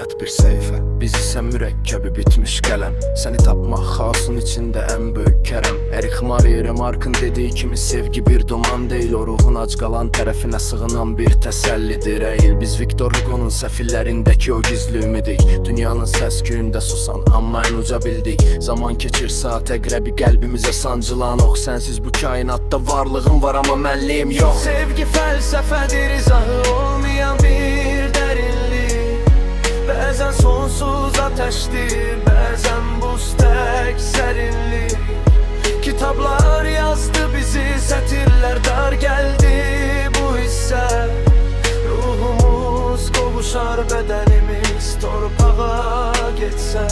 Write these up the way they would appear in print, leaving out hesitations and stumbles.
fəqət bir səhifə. Biz isə mürəkkəbi bitmiş qələm. Səni tapmaq xaosun içində ən böyük kərəm. Erich Marie Remarque'ın dediyi kimi sevgi bir duman deyil, o ruhun ac qalan tərəfinə sığınan bir təsəllidir. Əyil biz Victor Hugo'nun səfillərindəki o gizli ümidik. Dünyanın səs-küyündə susan, amma ən uca bildik. Zaman keçir saat əqrəbi qəlbimizə sancılan ox. Sənsiz bu kainatda varlığım var, amma mənliyim yox. Sevgi fəlsəfədir, izahı olmayan bir dərinlik. Bəzən sonsuz ateşdir, bəzən buz tək sərinlik. Kitablar yazdı bizi, sətirlər dar gəldi bu hissə. Ruhumuz qovuşar, bədənimiz torpağa getsə.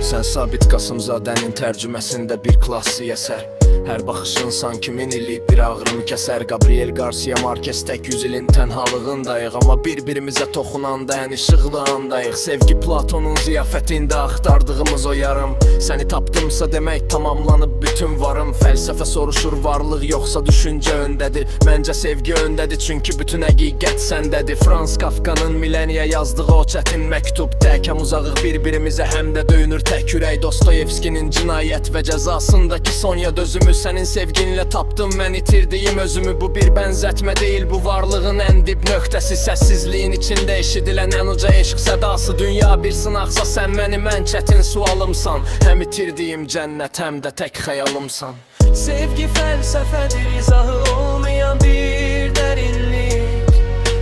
Sən Sabit Qasımzadənin tərcüməsində bir klassik əsər. Hər baxışın sanki min illik bir ağrını kəsər. Gabriel Garcia Marquez tək 100 ilin tənhalığındayıq, amma bir-birimizə toxunanda ən işıqlı andayıq. Sevgi Platonun ziyafətində axtardığımız o yarım. Səni tapdımsa demək tamamlanıb bütün varım. Fəlsəfə soruşur, varlıq yoxsa düşüncə öndədir. Məncə sevgi öndədir, çünki bütün həqiqət səndədir. Franz Kafka'nın Mileniyə yazdığı o çətin məktub. Təkəm uzağıq bir-birimizə, həm də döyünür tək ürək. Dostoyevskinin Cinayət və Cəzasındakı Sonya dözümü. Sənin sevginlə tapdım mən itirdiyim özümü. Bu bir bənzətmə deyil, bu varlığın ən dib nöqtəsi. Səssizliyin içində eşidilən ən uca eşq sədası. Dünya bir sınaqsa sən mənim ən çətin sualımsan. Həm itirdiyim cənnət, həm də tək xəyalımsan. Sevgi fəlsəfədir, izahı olmayan bir dərinlik.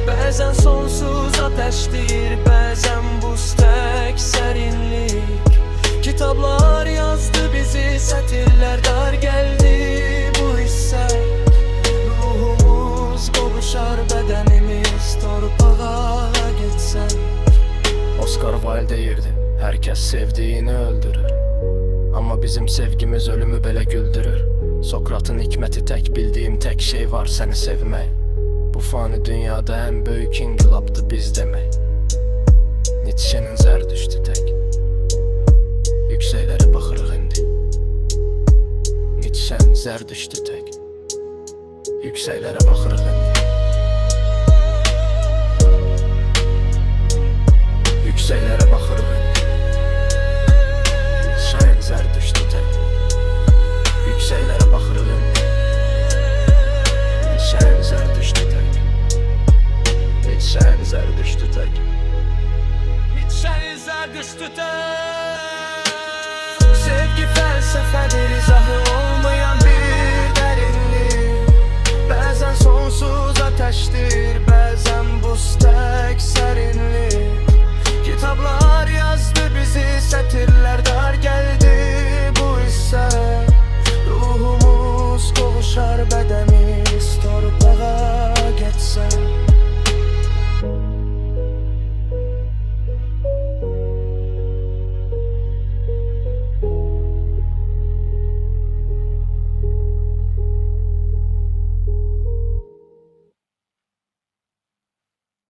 Bəzən sonsuz ateşdir, bəzən buz tək sərinlik. Kitablar yazdı bizi, sətirlər dar gəldi bu hissə. Ruhumuz qovuşar, bədənimiz torpağa getsə. Oscar Wilde deyirdi, hər kəs sevdiyini öldürür, amma bizim sevgimiz ölümü belə güldürür. Sokratın hikməti tək bildiyim tək şey var, səni sevmək. Bu fani dünyada ən böyük inqilabdır biz demək. Nietzsche'nin Zərdüştü tək. Yükseklərə baxırıq indi. Nietzsche'nin Zərdüştü tək. Yükseklərə baxırıq indi. Yükseklərə baxırıq indi. Nietzsche'nin Zərdüştü tək. Yükseklərə baxırıq indi. Nietzsche'nin Zərdüştü tək. Nietzsche'nin Zərdüştü tək. Nietzsche'nin Zərdüştü tək. Sevgi fəlsəfədir,